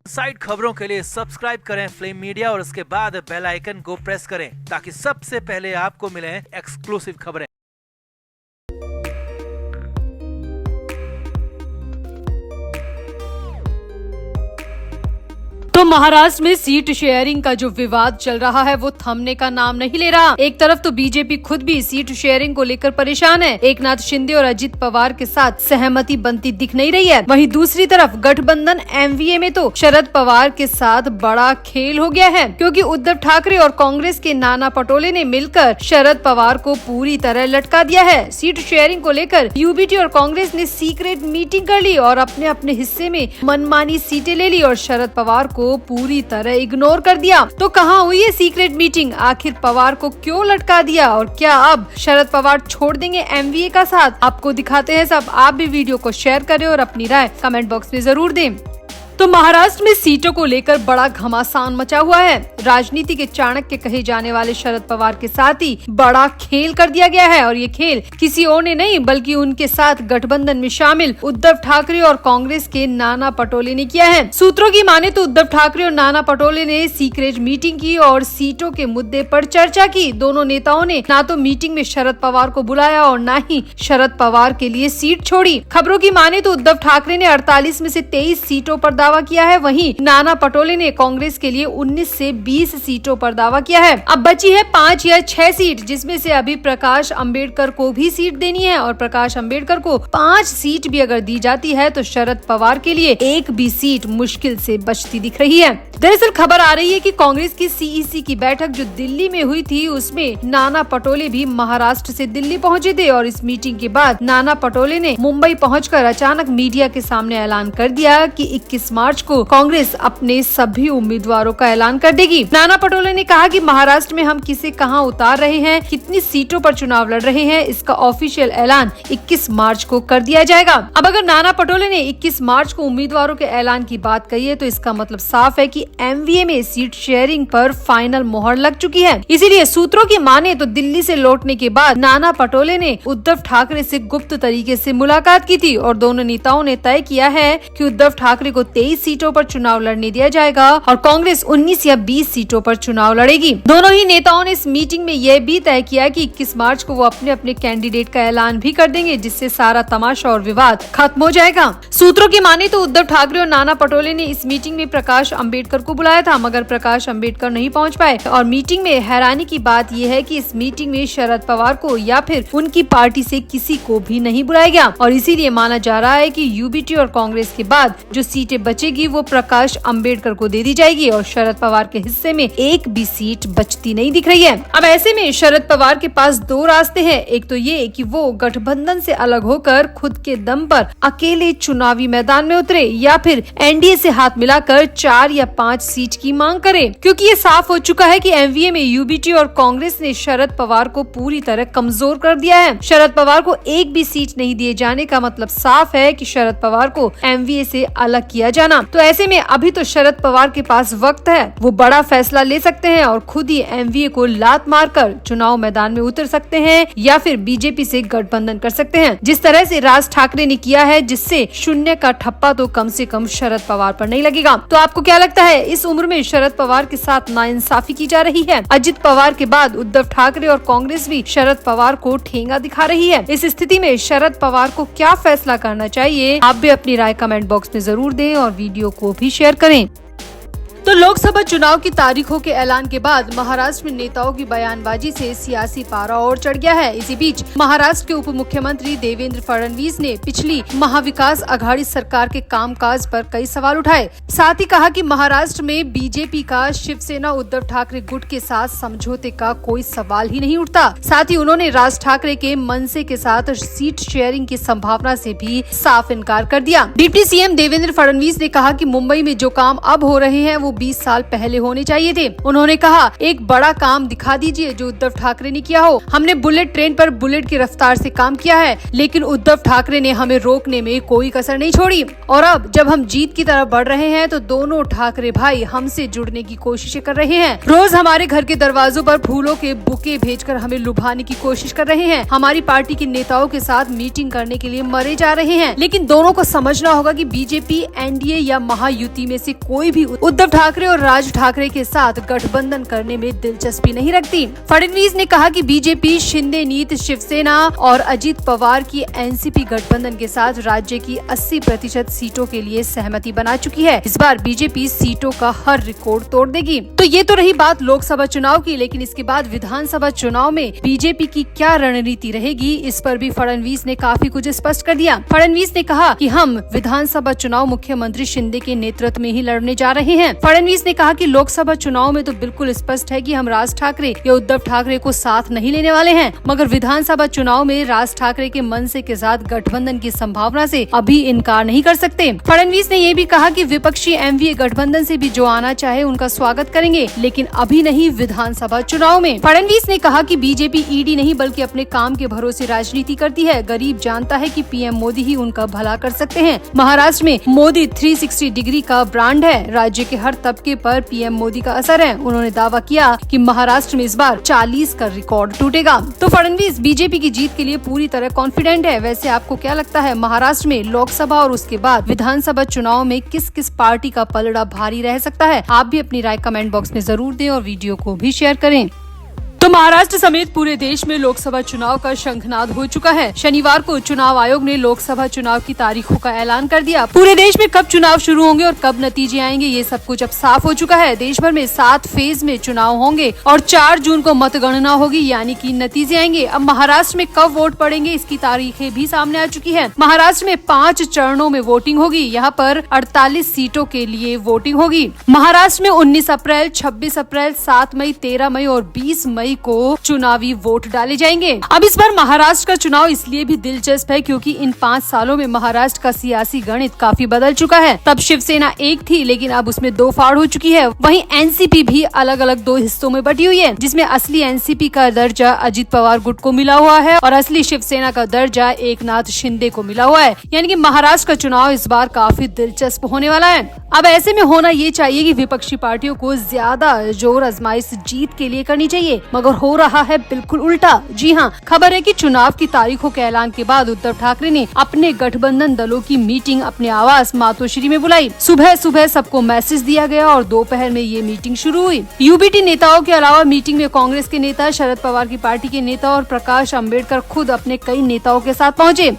Side खबरों के लिए सब्सक्राइब करें फ्लेम मीडिया और उसके बाद बेल आइकन को प्रेस करें ताकि सबसे पहले आपको मिले एक्सक्लूसिव खबरें। तो महाराष्ट्र में सीट शेयरिंग का जो विवाद चल रहा है वो थमने का नाम नहीं ले रहा। एक तरफ तो बीजेपी खुद भी सीट शेयरिंग को लेकर परेशान है, एकनाथ शिंदे और अजित पवार के साथ सहमति बनती दिख नहीं रही है। वहीं दूसरी तरफ गठबंधन एमवीए में तो शरद पवार के साथ बड़ा खेल हो गया है, क्योंकि उद्धव ठाकरे और कांग्रेस के नाना पटोले ने मिलकर शरद पवार को पूरी तरह लटका दिया है। सीट शेयरिंग को लेकर यूबीटी और कांग्रेस ने सीक्रेट मीटिंग कर ली और अपने अपने हिस्से में मनमानी सीटें ले ली और शरद पवार को पूरी तरह इग्नोर कर दिया। तो कहाँ हुई है सीक्रेट मीटिंग? आखिर पवार को क्यों लटका दिया और क्या अब शरद पवार छोड़ देंगे एमवीए का साथ? आपको दिखाते हैं सब। आप भी वीडियो को शेयर करें और अपनी राय कमेंट बॉक्स में जरूर दें। तो महाराष्ट्र में सीटों को लेकर बड़ा घमासान मचा हुआ है। राजनीति के चाणक्य कहे जाने वाले शरद पवार के साथ ही बड़ा खेल कर दिया गया है और ये खेल किसी और ने नहीं बल्कि उनके साथ गठबंधन में शामिल उद्धव ठाकरे और कांग्रेस के नाना पटोले ने किया है। सूत्रों की माने तो उद्धव ठाकरे और नाना पटोले ने सीक्रेट मीटिंग की और सीटों के मुद्दे पर चर्चा की। दोनों नेताओं ने ना तो मीटिंग में शरद पवार को बुलाया और ना ही शरद पवार के लिए सीट छोड़ी। खबरों की माने तो उद्धव ठाकरे ने 48 में से 23 सीटों पर दावा किया है, वहीं नाना पटोले ने कांग्रेस के लिए 19 से 20 सीटों पर दावा किया है। अब बची है 5 या 6 सीट, जिसमें से अभी प्रकाश अंबेडकर को भी सीट देनी है और प्रकाश अंबेडकर को 5 सीट भी अगर दी जाती है तो शरद पवार के लिए एक भी सीट मुश्किल से बचती दिख रही है। दरअसल खबर आ रही है कि कांग्रेस की सीईसी की बैठक जो दिल्ली में हुई थी उसमें नाना पटोले भी महाराष्ट्र से दिल्ली पहुंचे थे और इस मीटिंग के बाद नाना पटोले ने मुंबई पहुंचकर अचानक मीडिया के सामने ऐलान कर दिया कि 21 मार्च को कांग्रेस अपने सभी उम्मीदवारों का ऐलान कर देगी। नाना पटोले ने कहा कि महाराष्ट्र में हम किसे कहां उतार रहे हैं, कितनी सीटों पर चुनाव लड़ रहे हैं, इसका ऑफिशियल ऐलान 21 मार्च को कर दिया जाएगा। अब अगर नाना पटोले ने 21 मार्च को उम्मीदवारों के ऐलान की बात कही है तो इसका मतलब साफ है कि एमवीए में सीट शेयरिंग पर फाइनल मोहर लग चुकी है। इसीलिए सूत्रों की माने तो दिल्ली से लौटने के बाद नाना पटोले ने उद्धव ठाकरे से गुप्त तरीके से मुलाकात की थी और दोनों नेताओं ने तय किया है कि उद्धव ठाकरे को 23 सीटों पर चुनाव लड़ने दिया जाएगा और कांग्रेस 19 या 20 सीटों पर चुनाव लड़ेगी। दोनों ही नेताओं ने इस मीटिंग में यह भी तय किया कि 21 मार्च को वो अपने अपने कैंडिडेट का ऐलान भी कर देंगे, जिससे सारा तमाशा और विवाद खत्म हो जाएगा। सूत्रों की माने तो उद्धव ठाकरे और नाना पटोले ने इस मीटिंग में प्रकाश अंबेडकर को बुलाया था, मगर प्रकाश अंबेडकर नहीं पहुंच पाए और मीटिंग में हैरानी की बात यह है कि इस मीटिंग में शरद पवार को या फिर उनकी पार्टी से किसी को भी नहीं बुलाया गया और इसीलिए माना जा रहा है कि यूबीटी और कांग्रेस के बाद जो सीटें बचेगी वो प्रकाश अंबेडकर को दे दी जाएगी और शरद पवार के हिस्से में एक भी सीट बचती नहीं दिख रही है। अब ऐसे में शरद पवार के पास 2 रास्ते हैं। एक तो ये कि वो गठबंधन से अलग होकर खुद के दम पर अकेले चुनावी मैदान में उतरे या फिर एनडीए से हाथ मिलाकर 4 या 5 सीट की मांग करे, क्योंकि ये साफ हो चुका है कि एमवीए में यूबीटी और कांग्रेस ने शरद पवार को पूरी तरह कमजोर कर दिया है। शरद पवार को एक भी सीट नहीं दिए जाने का मतलब साफ है कि शरद पवार को एमवीए से अलग किया जाना। तो ऐसे में अभी तो शरद पवार के पास वक्त है, वो बड़ा फैसला ले सकते हैं और खुद ही एमवीए को लात मारकर चुनाव मैदान में उतर सकते हैं या फिर बीजेपी से गठबंधन कर सकते हैं, जिस तरह से राज ठाकरे ने किया है, जिससे शून्य का ठप्पा तो कम से कम शरद पवार पर नहीं लगेगा। तो आपको क्या लगता है, इस उम्र में शरद पवार के साथ नाइंसाफी की जा रही है? अजित पवार के बाद उद्धव ठाकरे और कांग्रेस भी शरद पवार को ठेंगा दिखा रही है। इस स्थिति में शरद पवार को क्या फैसला करना चाहिए? आप भी अपनी राय कमेंट बॉक्स में जरूर दें और वीडियो को भी शेयर करें। तो लोकसभा चुनाव की तारीखों के ऐलान के बाद महाराष्ट्र में नेताओं की बयानबाजी से सियासी पारा और चढ़ गया है। इसी बीच महाराष्ट्र के उप मुख्यमंत्री देवेंद्र फडणवीस ने पिछली महाविकास आघाड़ी सरकार के कामकाज पर कई सवाल उठाए। साथ ही कहा कि महाराष्ट्र में बीजेपी का शिवसेना उद्धव ठाकरे गुट के साथ समझौते का कोई सवाल ही नहीं उठता। साथ ही उन्होंने राज ठाकरे के मनसे के साथ सीट शेयरिंग की संभावना से भी साफ इनकार कर दिया। डिप्टी सीएम देवेंद्र फडणवीस ने कहा कि मुंबई में जो काम अब हो रहे हैं वो 20 साल पहले होने चाहिए थे। उन्होंने कहा, एक बड़ा काम दिखा दीजिए जो उद्धव ठाकरे ने किया हो। हमने बुलेट ट्रेन पर बुलेट की रफ्तार से काम किया है, लेकिन उद्धव ठाकरे ने हमें रोकने में कोई कसर नहीं छोड़ी। और अब जब हम जीत की तरफ बढ़ रहे हैं तो दोनों ठाकरे भाई हमसे जुड़ने की कोशिशें कर रहे हैं। रोज हमारे घर के दरवाजों पर फूलों के बुके भेजकर हमें लुभाने की कोशिश कर रहे हैं। हमारी पार्टी के नेताओं के साथ मीटिंग करने के लिए मरे जा रहे हैं। लेकिन दोनों को समझना होगा कि बीजेपी, एनडीए या महायुति में से कोई भी उद्धव ठाकरे और राज ठाकरे के साथ गठबंधन करने में दिलचस्पी नहीं रखती। फडणवीस ने कहा कि बीजेपी, शिंदे नीत, शिवसेना और अजित पवार की एनसीपी गठबंधन के साथ राज्य की 80% सीटों के लिए सहमति बना चुकी है। इस बार बीजेपी सीटों का हर रिकॉर्ड तोड़ देगी। तो ये तो रही बात लोकसभा चुनाव की, लेकिन इसके बाद विधानसभा चुनाव में बीजेपी की क्या रणनीति रहेगी, इस पर भी फडणवीस ने काफी कुछ स्पष्ट कर दिया। फडणवीस ने कहा कि हम विधानसभा चुनाव मुख्यमंत्री शिंदे के नेतृत्व में ही लड़ने जा रहे हैं। फडणवीस ने कहा कि लोकसभा चुनाव में तो बिल्कुल स्पष्ट है कि हम राज ठाकरे या उद्धव ठाकरे को साथ नहीं लेने वाले हैं, मगर विधानसभा चुनाव में राज ठाकरे के मनसे के साथ गठबंधन की संभावना से अभी इनकार नहीं कर सकते। फडणवीस ने ये भी कहा कि विपक्षी एमवीए गठबंधन से भी जो आना चाहे उनका स्वागत करेंगे, लेकिन अभी नहीं विधानसभा चुनाव में। फडणवीस ने कहा कि बीजेपी ईडी नहीं बल्कि अपने काम के भरोसे राजनीति करती है। गरीब जानता है कि पीएम मोदी ही उनका भला कर सकते हैं। महाराष्ट्र में मोदी 360 डिग्री का ब्रांड है। राज्य के हर तबके पर पीएम मोदी का असर है। उन्होंने दावा किया कि महाराष्ट्र में इस बार 40 का रिकॉर्ड टूटेगा। तो फडणवीस बीजेपी की जीत के लिए पूरी तरह कॉन्फिडेंट है। वैसे आपको क्या लगता है, महाराष्ट्र में लोकसभा और उसके बाद विधानसभा चुनाव में किस किस पार्टी का पलड़ा भारी रह सकता है? आप भी अपनी राय कमेंट बॉक्स में जरूर दें और वीडियो को भी शेयर करें। तो महाराष्ट्र समेत पूरे देश में लोकसभा चुनाव का शंखनाद हो चुका है। शनिवार को चुनाव आयोग ने लोकसभा चुनाव की तारीखों का ऐलान कर दिया। पूरे देश में कब चुनाव शुरू होंगे और कब नतीजे आएंगे, ये सब कुछ अब साफ हो चुका है। देश भर में 7 फेज में चुनाव होंगे और 4 जून को मतगणना होगी, यानी कि नतीजे आएंगे। अब महाराष्ट्र में कब वोट पड़ेंगे, इसकी तारीखें भी सामने आ चुकी है। महाराष्ट्र में 5 चरणों में वोटिंग होगी। यहाँ पर 48 सीटों के लिए वोटिंग होगी। महाराष्ट्र में 19 अप्रैल, 26 अप्रैल, 7 मई, 13 मई और 20 मई को चुनावी वोट डाले जाएंगे। अब इस बार महाराष्ट्र का चुनाव इसलिए भी दिलचस्प है क्योंकि इन 5 सालों में महाराष्ट्र का सियासी गणित काफी बदल चुका है। तब शिवसेना एक थी, लेकिन अब उसमें 2 फाड़ हो चुकी है। वहीं एनसीपी भी अलग अलग 2 हिस्सों में बटी हुई है, जिसमें असली एनसीपी का दर्जा अजित पवार गुट को मिला हुआ है और असली शिवसेना का दर्जा एकनाथ शिंदे को मिला हुआ है। यानी कि महाराष्ट्र का चुनाव इस बार काफी दिलचस्प होने वाला है। अब ऐसे में होना ये चाहिए कि विपक्षी पार्टियों को ज्यादा जोर आजमाइश जीत के लिए करनी चाहिए, मगर हो रहा है बिल्कुल उल्टा। जी हाँ, खबर है कि चुनाव की तारीखों के ऐलान के बाद उद्धव ठाकरे ने अपने गठबंधन दलों की मीटिंग अपने आवास मातोश्री में बुलाई। सुबह सुबह सबको मैसेज दिया गया और दोपहर में ये मीटिंग शुरू हुई। यूबीटी नेताओं के अलावा मीटिंग में कांग्रेस के नेता, शरद पवार की पार्टी के नेता और प्रकाश अम्बेडकर खुद अपने कई नेताओं के साथ पहुँचे।